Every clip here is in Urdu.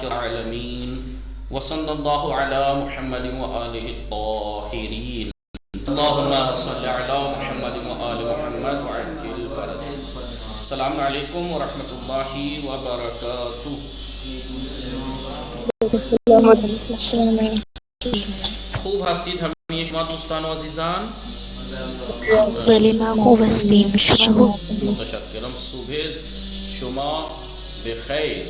العالمین وصلی اللہ علی محمد وآلہ الطاہرین اللہم صلی علی محمد وآل محمد وعجل فرجہ. السلام علیکم ورحمۃ اللہ وبرکاتہ. خوب ہستید ہمیں شما دوستان و عزیزان. متشکرم. صبح شما بخیر.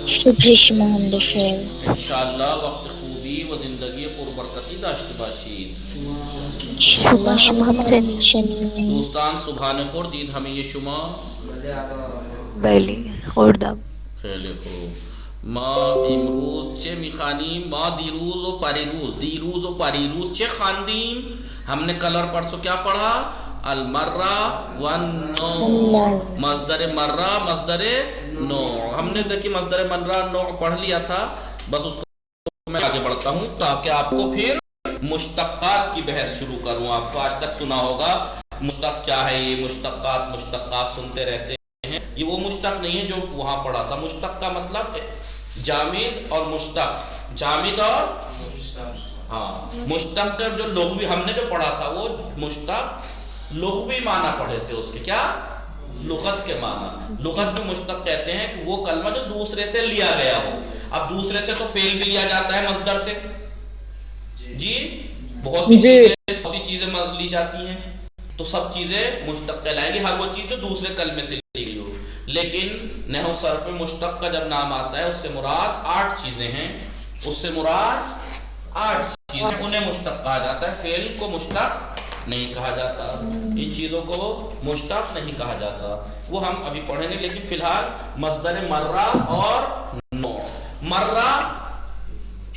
صبح شما هم بخیر. انشاءاللہ وقت خوبی و زندگی پربرکتی داشته باشید. صبح شما هم شنید. دوستان صبحانه خوردید همه شما؟ بله خوردم. خیلی خوب. ما امروز چه میخوانیم؟ ما دیروز و پریروز چه خواندیم؟ ہم نے کل اور پرسوں کیا پڑھا؟ المرہ والنوع. مصدر مرہ مصدر نوع. ہم نے دیکھی مصدر مرہ نوع پڑھ لیا تھا. بس اس کو میں آگے بڑھتا ہوں تاکہ آپ کو پھر مشتقات کی بحث شروع کروں. آپ کو آج تک سنا ہوگا مشتق کیا ہے. یہ مشتقات سنتے رہتے ہیں. یہ وہ مشتق نہیں ہے جو وہاں پڑھا تھا. مشتق کا مطلب جامد اور مشتق. جامد اور مشتق کا جو لغوی ہم نے جو پڑھا تھا وہ مشتق لغوی معنی پڑھے تھے. اس کے کیا لغت کے معنی. لغت میں مشتق کہتے ہیں کہ وہ کلمہ جو دوسرے سے لیا گیا ہو. اب دوسرے سے تو فعل بھی لیا جاتا ہے مصدر سے. جی بہت سی چیزیں لی جاتی ہیں تو سب چیزیں مشتق کہلائیں گی. ہر وہ چیز جو دوسرے کلمے سے لی گئی ہو. لیکن نحو صرف میں مشتق کا جب نام آتا ہے اس سے مراد 8 چیزیں ہیں. انہیں مشتق کہا جاتا ہے. فعل کو مشتق نہیں کہا جاتا. ان چیزوں کو مشتق نہیں کہا جاتا. وہ ہم ابھی پڑھیں گے. لیکن فی الحال مصدر مرہ اور نوع. مرہ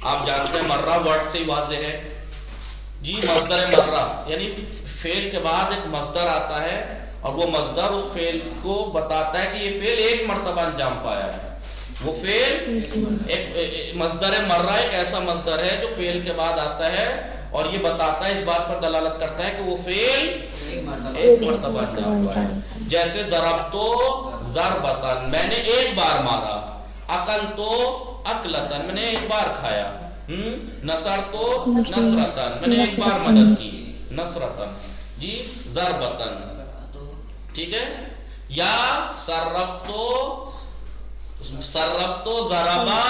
آپ جانتے ہیں مرہ ورڈ سے ہی واضح ہے. جی مصدر مرہ یعنی فعل کے بعد ایک مصدر آتا ہے اور وہ مصدر اس فعل کو بتاتا ہے کہ یہ فعل ایک مرتبہ انجام پایا ہے. وہ فعل ایک مصدر مرہ ایک ایسا مصدر ہے جو فعل کے بعد آتا ہے اور یہ بتاتا ہے, اس بات پر دلالت کرتا ہے کہ وہ فعل ایک مرتبہ انجام پایا ہے. جیسے ضربتو ضربتن میں نے ایک بار مارا. اکلتو اکلتن میں نے ایک بار کھایا. نصرتو نصرتن میں نے ایک بار مدد کی. نصرتن جی ضربتن. ٹھیک ہے. یا صرفتو ضربا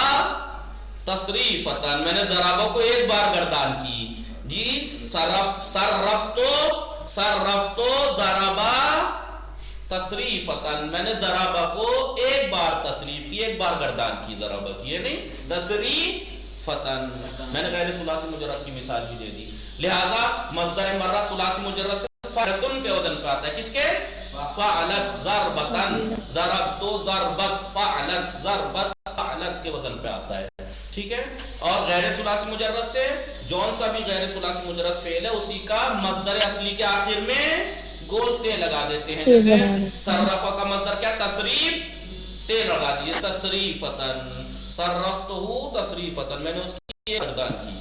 تصریفتن میں نے ضربہ کو ایک بار گردان کی. جی صرفتو ضربا تصریفتن میں نے ضربہ کو ایک بار تصریف کی, ایک بار گردان کی ضربہ کی. یہ نہیں تصریفتن. میں نے غیر ثلاثی مجرد کی مثال بھی دے دی. لہذا مصدر مرہ ثلاثی مجرد سے فعلتن کے وزن پہ آتا ہے. کس کے؟ فعلت ضربتن. ضربتو ضربت فعلت ضربت فعلت کے وزن پہ آتا ہے. ٹھیک ہے. اور غیر ثلاثی مجرد سے جون سا بھی غیر ثلاثی مجرد فعل ہے اسی کا مصدر اصلی کے آخر میں گول تے لگا دیتے ہیں. جیسے صرفہ کا مصدر کیا؟ تصریف. تے لگا دیے تصریفتن. صرفتہ تصریفتن میں نے اس کی گردان کی.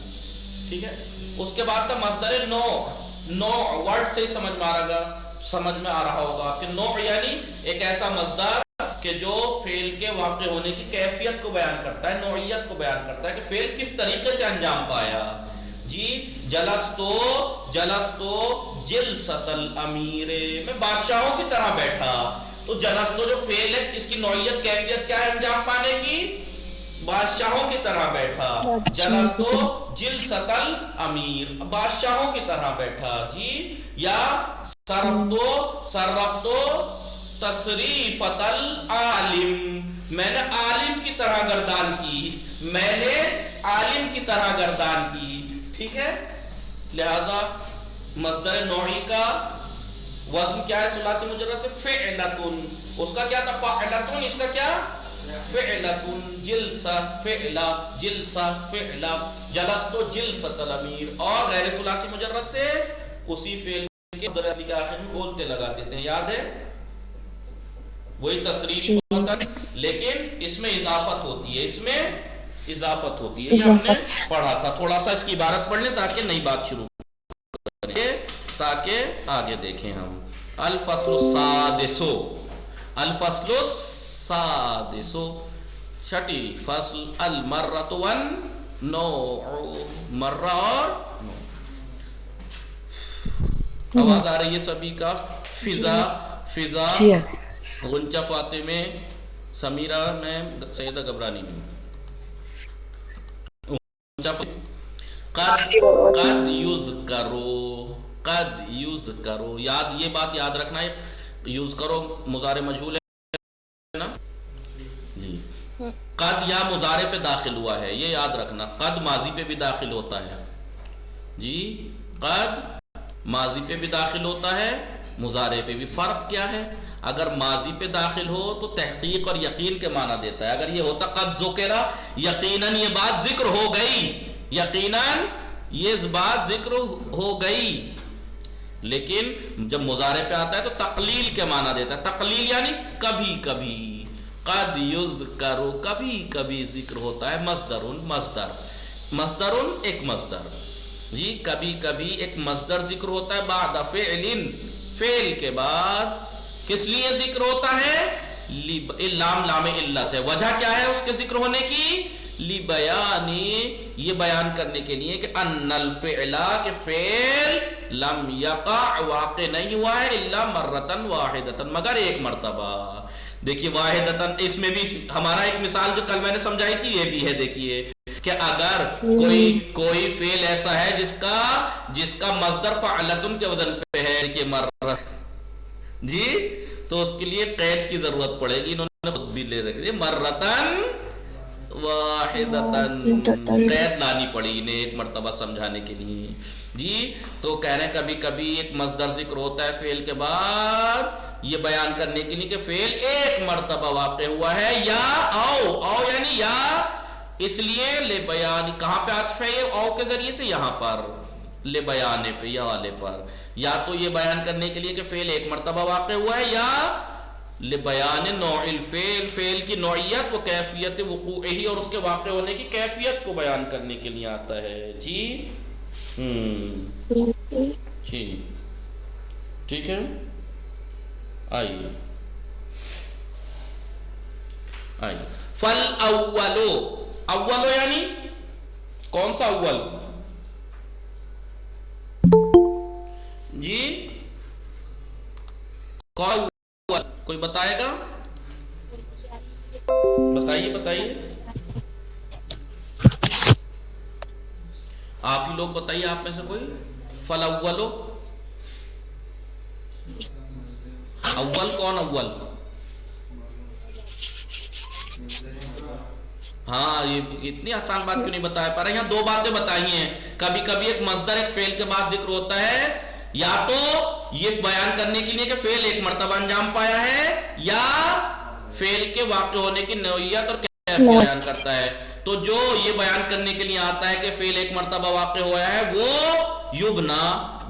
ٹھیک ہے. اس کے بعد کا مصدر نوع ورڈ سے سمجھ میں آ رہا ہوگا کہ نوع یعنی ایک ایسا مصدر کہ جو فعل کے واقع ہونے کی کیفیت کو بیان کرتا ہے, نوعیت کو بیان کرتا ہے کہ فعل کس طریقے سے انجام پایا. جی جلستو جلست الامیر میں بادشاہوں کی طرح بیٹھا. تو جلستو جو فعل ہے اس کی نوعیت کیفیت کیا ہے انجام پانے کی؟ بادشاہوں کی طرح بیٹھا. جلستو جلست الامیر بادشاہوں کی طرح بیٹھا. جی یا صرفتو تصریفت العالم میں نے عالم کی طرح گردان کی. میں نے عالم کی طرح گردان کی. ٹھیک ہے. لہذا مصدر نوعی کا وزن کیا ہے ثلاثی مجرد سے؟ فعلتن. اس کا کیا تھا؟ فعلتن. اس کا کیا؟ فعلتن. جلسہ فعلا جلسہ فعلا. جلستو جلست الامیر. اور غیر ثلاثی مجرد سے اسی فعل کے مصدر اصلی کے آخر میں گولتے لگا دیتے ہیں. یاد ہے وہی تصریف ہوتا ہے لیکن اس میں اضافت ہوتی ہے. یہ ہم نے پڑھا تھا. تھوڑا سا اس کی عبارت پڑھ لیں تاکہ نئی بات شروع کریں, تاکہ آگے دیکھیں ہم. الفصل السادسو، الفصل السادسو، چھٹی فصل، المرۃ والنوع، مرہ اور نوع. آواز آ رہی ہے سبھی کا؟ فضا، فضا، غنچہ فاطمہ، سمیرہ میں، سیدہ گبرانی میں. قد یذکرو، قد یذکرو، یاد یہ بات یاد رکھنا ہے، یوز کرو مضارع مجہول ہے نا جی. قد یا مضارع پہ داخل ہوا ہے، یہ یاد رکھنا. قد ماضی پہ بھی داخل ہوتا ہے جی، قد ماضی پہ بھی داخل ہوتا ہے، مضارع پہ بھی. فرق کیا ہے؟ اگر ماضی پہ داخل ہو تو تحقیق اور یقین کے معنی دیتا ہے. اگر یہ ہوتا قد ذکرہ، یقیناً یہ بات ذکر ہو گئی، یقیناً یہ بات ذکر ہو گئی. لیکن جب مضارع پہ آتا ہے تو تقلیل کے معنی دیتا ہے. تقلیل یعنی کبھی کبھی. قد یذکر، کبھی کبھی ذکر ہوتا ہے. مصدر، مصدر، مصدر ایک مصدر جی، کبھی کبھی ایک مصدر ذکر ہوتا ہے. بعد فعل، فعل کے بعد. کس لیے ذکر ہوتا ہے؟ لام، لام علت ہے. وجہ کیا ہے اس کے ذکر ہونے کی؟ لبیان، یہ بیان کرنے کے لیے کہ ان الفعل، کہ فعل لم یقع، واقع نہیں ہوا ہے، الا مرتن واحدتن، مگر ایک مرتبہ. دیکھیے واحدتن، اس میں بھی ہمارا ایک مثال جو کل میں نے سمجھائی تھی یہ بھی ہے. دیکھیے کہ اگر کوئی فعل ایسا ہے جس کا مصدر فعلتن کے وزن پہ ہے، دیکھیے مرت جی، تو اس کے لیے قید کی ضرورت پڑے گی. انہوں نے خود بھی لے رکھی مرتن واحدتن، قید لانی پڑی انہیں ایک مرتبہ سمجھانے کے لیے جی. تو کہہ رہے ہیں کبھی کبھی ایک مصدر ذکر ہوتا ہے فعل کے بعد، یہ بیان کرنے کے لیے کہ فعل ایک مرتبہ واقع ہوا ہے. یا او، او یعنی یا، اس لیے لے بیان. کہاں پہ عطف ہے یہ او کے ذریعے سے؟ یہاں پر لے بیانے پہ، یا والے پر. یا تو یہ بیان کرنے کے لیے کہ فعل ایک مرتبہ واقع ہوا ہے، یا لبیان نوع الفعل، فعل کی نوعیت و کیفیت وقوعہ، اور اس کے واقع ہونے کی کیفیت کو بیان کرنے کے لیے آتا ہے جی. جی ٹھیک ہے. آئیے آئیے. فل اولو، اولو یعنی کون سا اول جی؟ کون اول کوئی بتائے گا؟ بتائیے بتائیے، آپ ہی لوگ بتائیے، آپ میں سے کوئی. فل اولو، اول کون اول؟ ہاں، یہ اتنی آسان بات کیوں نہیں بتایا پا رہے؟ یہاں دو باتیں بتائی ہیں. کبھی کبھی ایک مصدر ایک فعل کے بعد ذکر ہوتا ہے، یا تو یہ بیان کرنے کے لیے کہ فعل ایک مرتبہ انجام پایا ہے، یا فعل کے واقع ہونے کی نوعیت اور کیفیت بیان کرتا ہے. تو جو یہ بیان کرنے کے لیے آتا ہے کہ فعل ایک مرتبہ واقع ہوا ہے، وہ یبنا،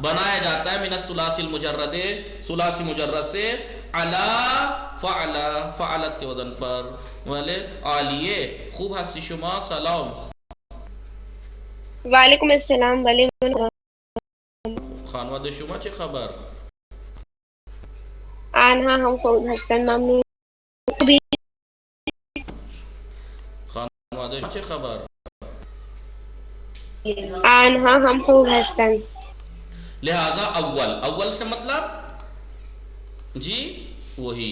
بنایا جاتا ہے، من الثلاثی المجرد، ثلاثی مجرد سے، علی فعل، فعلت کے وزن پر. والے عالیے، خوب ہستی شما، سلام. وعلیکم السلام. خانواده شما چه خبر؟ آنها هم خوب هستند، ممنون. خانواده چه خبر؟ آنها هم خوب هستند. لہذا اول، اول کا مطلب جی وہی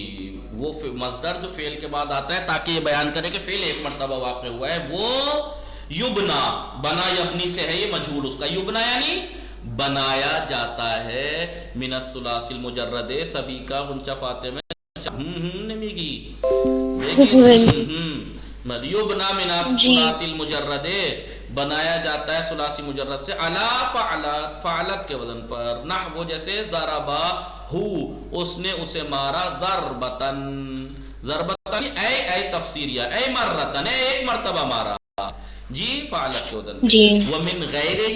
وہ مصدر جو فعل کے بعد آتا ہے تاکہ یہ بیان کرے کہ فعل ایک مرتبہ واقع ہوا ہے، وہ یبنا، بنا یبنی سے ہے، یہ مجہول اس کا. یبنا یعنی بنایا جاتا ہے، من الثلاثی المجرد، سبھی کا غنچہ فاطمہ نمیگی یبنا من الثلاثی المجرد، بنایا جاتا ہے ثلاثی مجرد سے، علی فعلت، فعلت کے وزن پر. نحو جیسے ضربہ ہو، اس نے اسے مارا، ضربتن، ضربتن اے تفسیریہ، اے مرتن، ایک مرتبہ مارا جی، فعلت کے وزن پر. ومن غیرہ،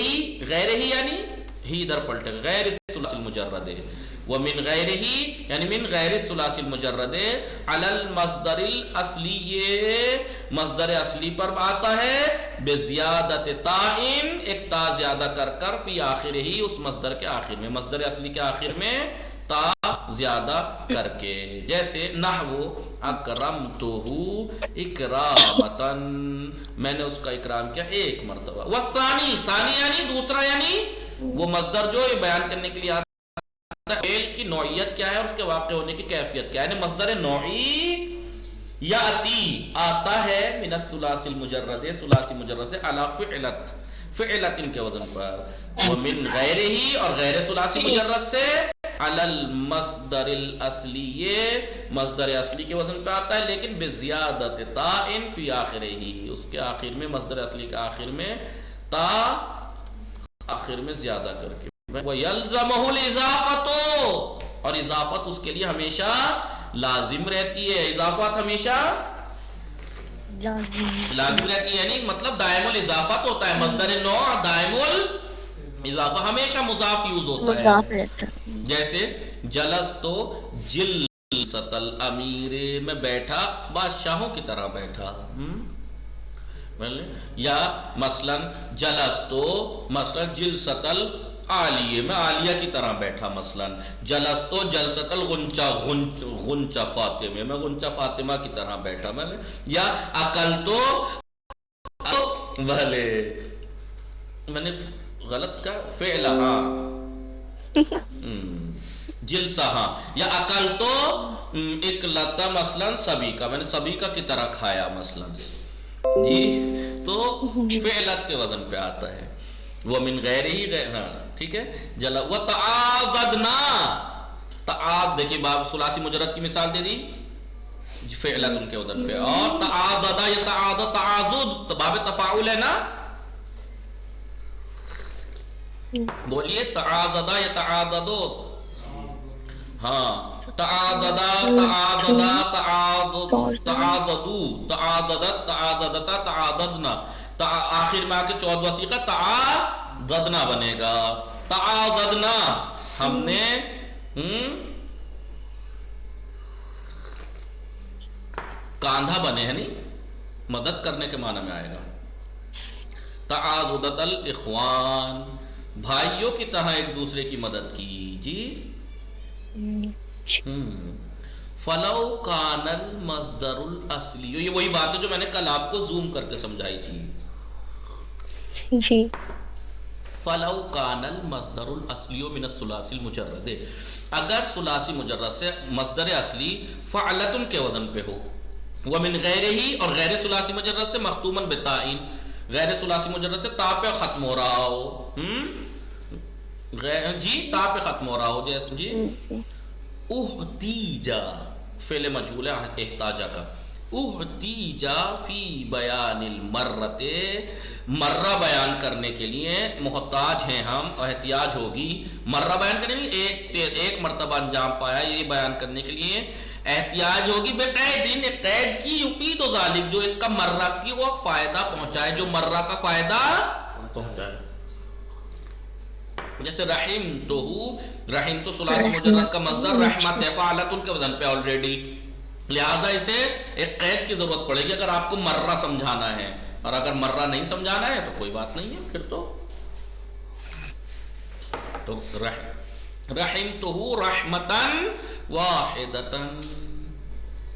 غیرہ یعنی ہی ادھر پلٹے، غیر الثلاثی المجرد. ومن غیرہ یعنی من غیر الثلاثی المجرد، علی المصدر الاصلی، مصدر اصلی پر آتا ہے، بزیادت تائن، ایک تا زیادہ کر کر، فی آخر ہی، اس مصدر کے آخر میں، مصدر اصلی کے آخر میں تا زیادہ کر کے، جیسے نحو اکرمتہو اکرامتن، میں نے اس کا اکرام کیا ایک مرتبہ. والثانی، ثانی یعنی دوسرا، یعنی وہ مصدر جو یہ بیان کرنے کے لیے آتا ہے فعل کی نوعیت کیا ہے اور اس کے واقع ہونے کی کیفیت کیا ہے. یعنی مصدر نوعی یاتی آتا ہے من الثلاثی المجرد، ثلاثی مجرد سے، علی فعلت، فعلت کے وزن پر، ومن غیرہ ہی اور غیر ثلاثی مجرد سے، علی المصدر الاصلی، مصدر اصلی کے وزن پہ آتا ہے لیکن بزیادت تاء فی آخرہ ہی، اس کے آخر میں، مصدر اصلی کے آخر میں تا آخر میں زیادہ کر کے. وَيَلْزَمُهُ الْإِضَافَةُ، اور اضافت اس کے لیے ہمیشہ لازم رہتی ہے. اضافت ہمیشہ لازم رہتی ہے، یعنی مطلب دائم الاضافت ہوتا ہے. مصدر نوع دائم الاضافہ، ہمیشہ مضاف یوز ہوتا ہے. جیسے جلستو جلست الامیر، میں بیٹھا بادشاہوں کی طرح بیٹھا. یا مثلا جلستو مثلا جلست العالیہ، میں عالیہ کی طرح بیٹھا. مثلا جلستو جلست الغنچہ، غنچہ فاطمہ، میں غنچہ فاطمہ کی طرح بیٹھا. میں یا اکلتو، بھلے میں نے غلط کہا، فعلہا جلسہا. یا اکلتو اکلتا مثلا سبھی کا، میں نے سبھی کا کی طرح کھایا مثلا. جی تو فعلت کے وزن پہ آتا ہے. وہ من غیر ہی ہاں ٹھیک ہے. جلا وتعاضدنا، تعاضد دیکھیے باب ثلاثی مجرد کی مثال دے دی فعلت ان کے وزن پہ. اور تعاضد یتعاضد، تعاضد باب تفاعل ہے نا، بولیے تعاضد یتعاضد. ہاں تعاضد تعاضد تعاضد تعاضدو تعاضدت تعاضدتا تعاضدنا، آخر میں آ کے چوتھ وسیقہ تعاضدنا بنے گا. تعاضدنا ہم نے کاندھا بنے ہیں، نہیں مدد کرنے کے معنی میں آئے گا. تعاضدت الاخوان، بھائیوں کی طرح ایک دوسرے کی مدد کی. جی فلو کان المصدر الاصلی، یہ وہی بات ہے جو میں نے کل آپ کو زوم کر کے سمجھائی تھی. جی فلو کان المصدر الاصلی من الثلاثی المجرد، اگر ثلاثی مجرد سے مصدر اصلی فعلتن کے وزن پہ ہو، ومن غیرہ ہی اور غیر ثلاثی مجرد سے مختوما بتائن، غیر ثلاثی مجرد سے تا پہ ختم ہو رہا ہو. جی تا پہ ختم ہو رہا ہو، جیسے جی احتیجا، فعل مجہول ہے احتاجا کا. احتیجا فی بیان المرۃ، مرہ بیان کرنے کے لیے محتاج ہیں ہم، احتیاج ہوگی مرہ بیان کرنے کے لیے، ایک مرتبہ انجام پایا یہ بیان کرنے کے لیے احتیاج ہوگی بقید، قید کی یفید و ذالک، جو اس کا مرہ کی وہ فائدہ پہنچائے، جو مرہ کا فائدہ پہنچائے. جیسے رحیم تو ثلاثی مجرد کا مصدر رحمت ہے، فعلتن کے وزن پہ آلریڈی، لہذا اسے ایک قید کی ضرورت پڑے گی اگر آپ کو مرہ سمجھانا ہے. اور اگر مرہ نہیں سمجھانا ہے تو کوئی بات نہیں ہے، پھر تو رحمتہ رحمتن واحدتن.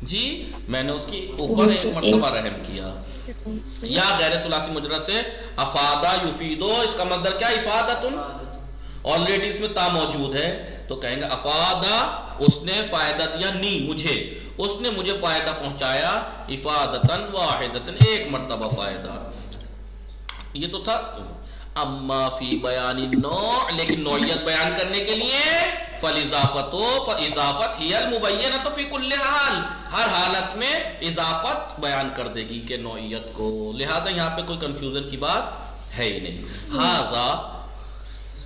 جی میں نے اس کی اوپر ایک مرتبہ رحم کیا. یا غیر ثلاثی مجرد سے افادہ یفیدو، اس کا مصدر کیا افادتن، آلریڈی اس میں تا موجود ہے تو کہیں گے افادہ، اس نے فائدہ دیا، نی مجھے، اس نے مجھے فائدہ پہنچایا، افادتن واحدتن ایک مرتبہ فائدہ. یہ تو تھا. اما فی بیان النوع، لیکن نوعیت بیان کرنے کے لیے فالاضافت، فاضافت ہی المبینۃ فی کل حال، ہر حالت میں اضافت بیان کر دے گی کہ نوعیت کو. لہذا یہاں پہ کوئی کنفیوژن کی بات ہے ہی نہیں. ھذا،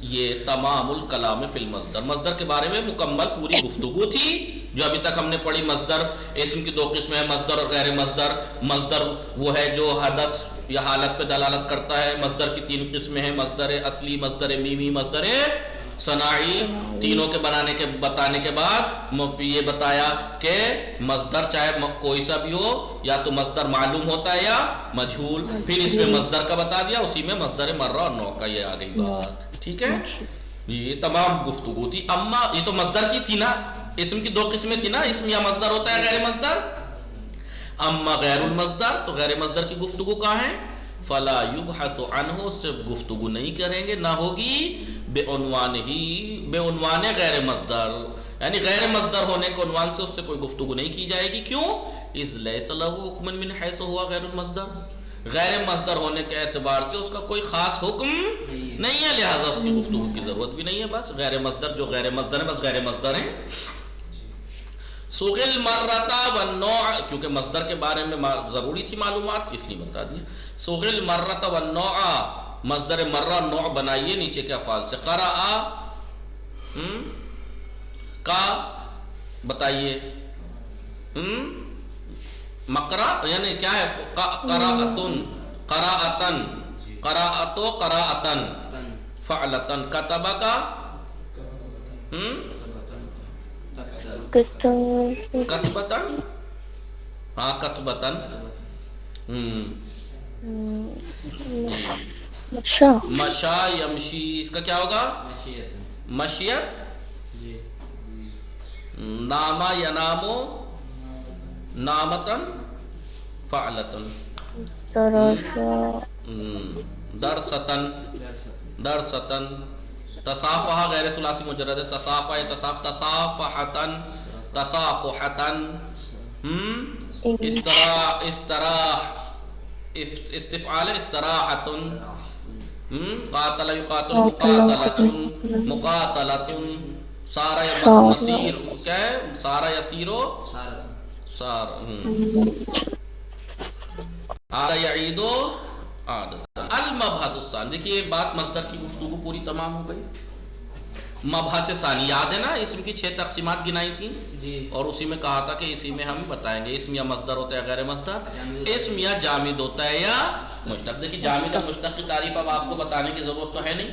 یہ تمام الکلام فی المصدر، مصدر کے بارے میں مکمل پوری گفتگو تھی جو ابھی تک ہم نے پڑھی. مصدر اسم کی دو قسمیں ہیں، مصدر اور غیر مصدر. مصدر وہ ہے جو حدث یا حالت پہ دلالت کرتا ہے. مصدر کی تین قسمیں ہیں، مصدر اصلی، مصدر میمی، مصدر صناعی. تینوں کے بتانے کے بعد یہ بتایا کہ مصدر چاہے کوئی سا بھی ہو، یا تو مصدر معلوم ہوتا ہے یا مجہول. پھر اس میں مصدر کا بتا دیا، اسی میں مصدر مرہ اور نوع کا، یہ آ گئی بات. ٹھیک ہے. یہ تمام گفتگو تھی. اما یہ تو مصدر کی تھی نا, اسم کی دو قسمیں تھی نا, اسم یا مصدر ہوتا ہے غیر مصدر. اما غیر المصدر تو غیر مصدر کی گفتگو کہاں ہے؟ فلا یبحث عنہ, اس سے گفتگو نہیں کریں گے, نہ ہوگی بے عنوان غیر مصدر, یعنی غیر مصدر ہونے کے عنوان سے اس سے کوئی گفتگو نہیں کی جائے گی. کیوں؟ اذ لیس لہ حکم من حیث ہوا غیر المصدر, غیر مصدر ہونے کے اعتبار سے اس کا کوئی خاص حکم نہیں ہے, لہذا اس کی گفتگو کی ضرورت بھی نہیں ہے. بس غیر مصدر جو غیر مصدر ہے بس غیر مصدر ہیں. سغل مرتا والنوع, کیونکہ مصدر کے بارے میں ضروری تھی معلومات اس لیے بتا دیا. سغل مرتا والنوع, مصدر مرہ نوع بنائیے نیچے کے افعال سے. قرأ کا بتائیے, مقرا یعنی کیا ہے؟ قراءتن, قراءتن, قراءتو قراءتن, فعلتن. کتبہ کا کتبتن, ہاں کتبتن. مشا یمشی, اس کا کیا ہوگا؟ مشیت. ناما ینامو نامتن فعلتن. درستن درستن. تصافحہ غیر ثلاثی مجرد ہے, تصافح تصافحتن تصافحتن. استراح استفعال استراحتن. قاتل یقاتل مقاتلتن مقاتلتن. سارا مسیر, کیا ہے؟ سارا یسیرو سار. آرا یعیدو عادت. المبحث الثانی, دیکھیے یہ بات مصدر کی گفتگو پوری تمام ہو گئی. مبحث ثانی یاد ہے نا, اسم کی 6 تقسیمات گنائی تھیں جی, اور اسی میں کہا تھا کہ اسی میں ہم بتائیں گے اسم یا مصدر ہوتا ہے غیر مصدر, اسم یا جامد ہوتا ہے یا مشتق. دیکھیے جامد اور مشتق کی تعریف اب آپ کو بتانے کی ضرورت تو ہے نہیں.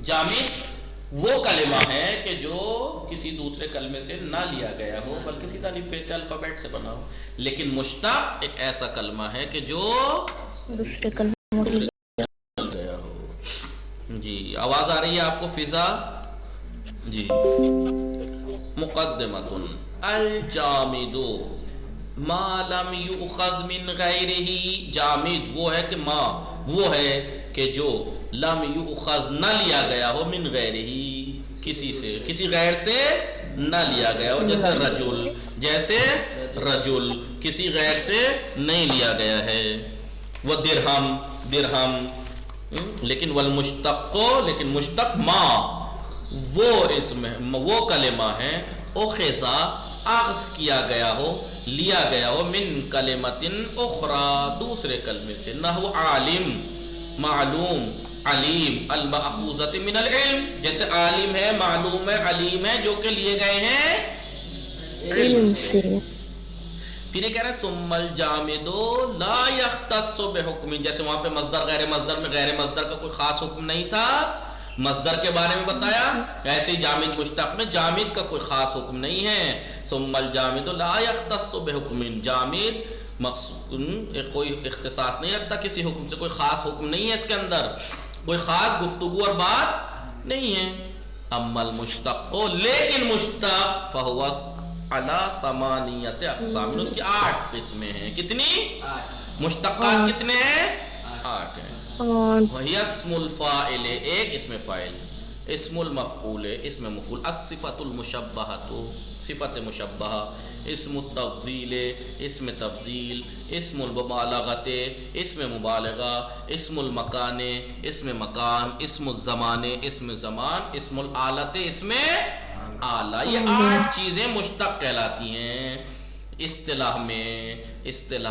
جامد وہ کلمہ ہے کہ جو کسی دوسرے کلمے سے نہ لیا گیا ہو بلکہ سیدھا پیٹ الفابیٹ سے بنا ہو. لیکن مشتق ایک ایسا کلمہ ہے کہ جو دوسرے کلمے سے گیا ہو. جی آواز آ رہی ہے آپ کو فضا؟ جی. مقدمۃ. الجامد ما لم یؤخذ من غیرہ, جامد وہ ہے کہ ما وہ ہے کہ جو لم یؤخذ نہ لیا گیا ہو, من غیرہ کسی سے, کسی غیر سے نہ لیا گیا ہو. جیسے رجل, جیسے رجل کسی غیر سے نہیں لیا گیا ہے. وہ درہم درہم. لیکن والمشتق, لیکن مشتق ما وہ اسم وہ کلمہ ہے اخذ اخذ کیا گیا ہو, لیا گیا ہو, من کلمۃ اخری دوسرے کلمے سے. نحو عالم معلوم علیم المأخوذۃ من العلم, جیسے عالم ہے معلوم ہے علیم ہے جو کہ لیے گئے ہیں علم سے. پھر یہ کہہ رہے ہیں ثم الجامد لا یختص بحکم, جیسے وہاں پہ مصدر غیر مصدر میں غیر مصدر کا کوئی خاص حکم نہیں تھا, مصدر کے بارے میں بتایا, ایسے ہی جامد مشتق میں جامد کا کوئی خاص حکم نہیں ہے. ثم الجامد لا یختص بحکم, جامد کوئی اختصاص نہیں رکھتا کسی حکم سے, کوئی خاص حکم نہیں ہے اس کے اندر, کوئی خاص گفتگو اور بات نہیں ہے. اما المشتق, لیکن مشتق فہو علی ثمانیۃ اقسام, اس کی 8 قسمیں ہیں. کتنی؟ مشتقات کتنے ہیں؟ 8 ہیں. وہی اسم الفاعل, ایک اسم فاعل, اسم المفعول, اسم مفعول, الصفۃ المشبہۃ, صفت مشبہہ, اسم التفضیل, اسم تفضیل, اسم المبالغۃ, اسم مبالغہ, اسم المکان, اسم مکان, اسم الزمان, اسم زمان, اسم الآلۃ, اسم آلہ. یہ 8 چیزیں مشتق کہلاتی ہیں اصطلاح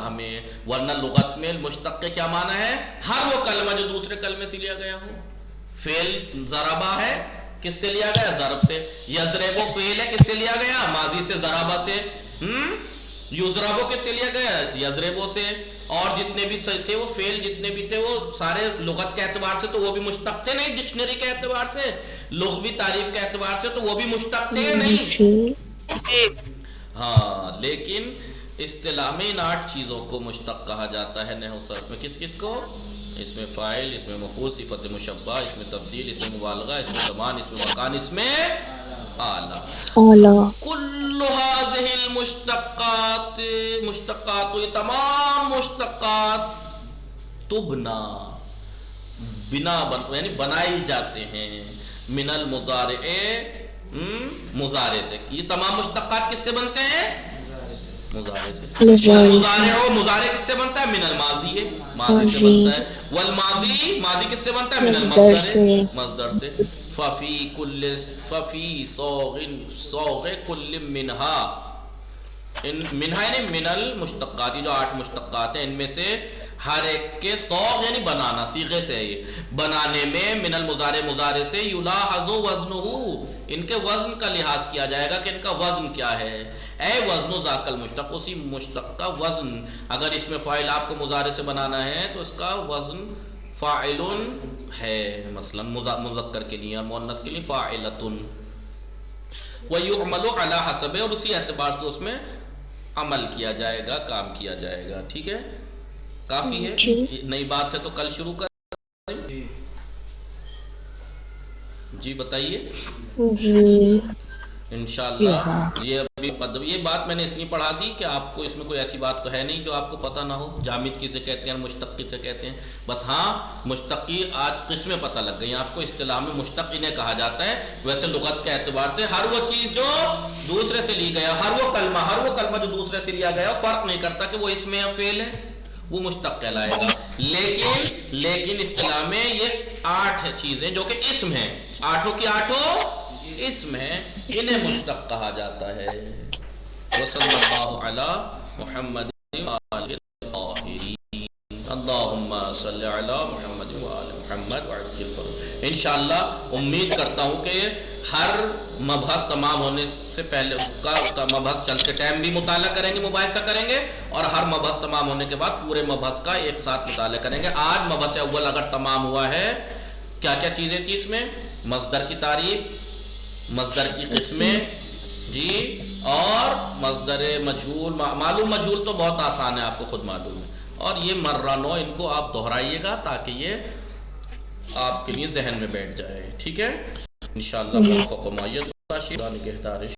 میں. ورنہ لغت میں مشتق کے کیا معنی ہے؟ ہر وہ کلمہ جو دوسرے کلمے سے لیا گیا ہو. فعل ضربہ ہے, کس سے لیا گیا؟ ضرب سے. یضرب فعل ہے, کس سے لیا گیا؟ ماضی سے, ضربہ سے. یضرب کس سے لیا گیا؟ یضرب سے. اور جتنے بھی تھے وہ فعل جتنے بھی تھے وہ سارے لغت کے اعتبار سے تو وہ بھی مشتق تھے نہیں, ڈکشنری کے اعتبار سے, لغوی تعریف کے اعتبار سے تو وہ بھی مشتق تھے نہیں. ہاں لیکن اصطلاح میں ان 8 چیزوں کو مشتق کہا جاتا ہے. نحو صرف میں کس کس کو؟ اس میں فاعل، اس میں مفعول، صفت مشبہ، اس میں تفصیل، اس میں مبالغہ، اس میں زمان، اس میں مکان، اس میں اعلیٰ. اعلیٰ. کل هذه المشتقات، مشتقات یہ تمام مشتقات تبنا بنا یعنی بنائی جاتے ہیں من المضارع مضارع سے. یہ تمام مشتقات کس سے بنتے ہیں؟ مضارع سے. مضارع کس سے بنتا ہے؟ من الماضی ہے، ماضی سے بنتا ہے. والماضی ماضی کس سے بنتا ہے؟ من المصدر، مصدر سے. ففی صوغ کل منہا، منہا یعنی من المشتقات، جو 8 مشتقات ہیں ان میں سے ہر ایک کے صوغ یعنی بنانا، صیغے سے ہے یہ، بنانے میں من المضارع مضارع سے یلاحظ وزنہ، ان کے وزن کا لحاظ کیا جائے گا کہ ان کا وزن کیا ہے. اے وزن ذاک المشتق، اسی مشتق کا وزن. اگر اس میں فاعل آپ کو مضارع سے بنانا ہے تو اس کا وزن فاعل ہے، مثلا مذکر کے لیے، مؤنث کے لیے فاعلۃ. وَيُعْمَلُ عَلَى حَسَبِ، اور اسی اعتبار سے اس میں عمل کیا جائے گا، کام کیا جائے گا. ٹھیک ہے، کافی ہے. نئی بات ہے تو کل شروع کریں. جی بتائیے. جی انشاءاللہ یہ بات میں نے اس لیے پڑھا دی کہ آپ کو اس میں کوئی ایسی بات تو ہے نہیں جو آپ کو پتہ نہ ہو. جامد کسے کہتے ہیں، مشتق کسے کہتے ہیں. بس ہاں مشتقی آج قسمیں پتہ لگ گئی آپ کو. اصطلاح میں مشتق انہیں کہا جاتا ہے. ویسے لغت کے اعتبار سے ہر وہ چیز جو دوسرے سے لی گیا، ہر وہ کلمہ جو دوسرے سے لیا گیا، فرق نہیں کرتا کہ وہ اسم یا فعل ہے، وہ مشتق کہلائے گا. لیکن اصطلاح میں یہ 8 چیزیں جو کہ اسم ہیں، 8 کی 8 اسم ہے، انہیں مشتق کہا جاتا ہے. وصلی اللہ علی محمد وآلہ الطاہرین. اللہم صلی علی محمد وآل محمد وعجل فرج. انشاءاللہ امید کرتا ہوں کہ ہر مبحث تمام ہونے سے پہلے اس کا مبحث چلتے ٹائم بھی مطالعہ کریں گے، مباحثہ کریں گے، اور ہر مبحث تمام ہونے کے بعد پورے مبحث کا ایک ساتھ مطالعہ کریں گے. آج مبحث اول اگر تمام ہوا ہے، کیا کیا چیزیں تھی اس میں؟ مصدر کی تعریف، مصدر کی قسمیں، جی، اور مصدر مجہول. معلوم مجہول تو بہت آسان ہے، آپ کو خود معلوم ہے. اور یہ مرہ نو ان کو آپ دہرائیے گا تاکہ یہ آپ کے لیے ذہن میں بیٹھ جائے. ٹھیک ہے انشاءاللہ.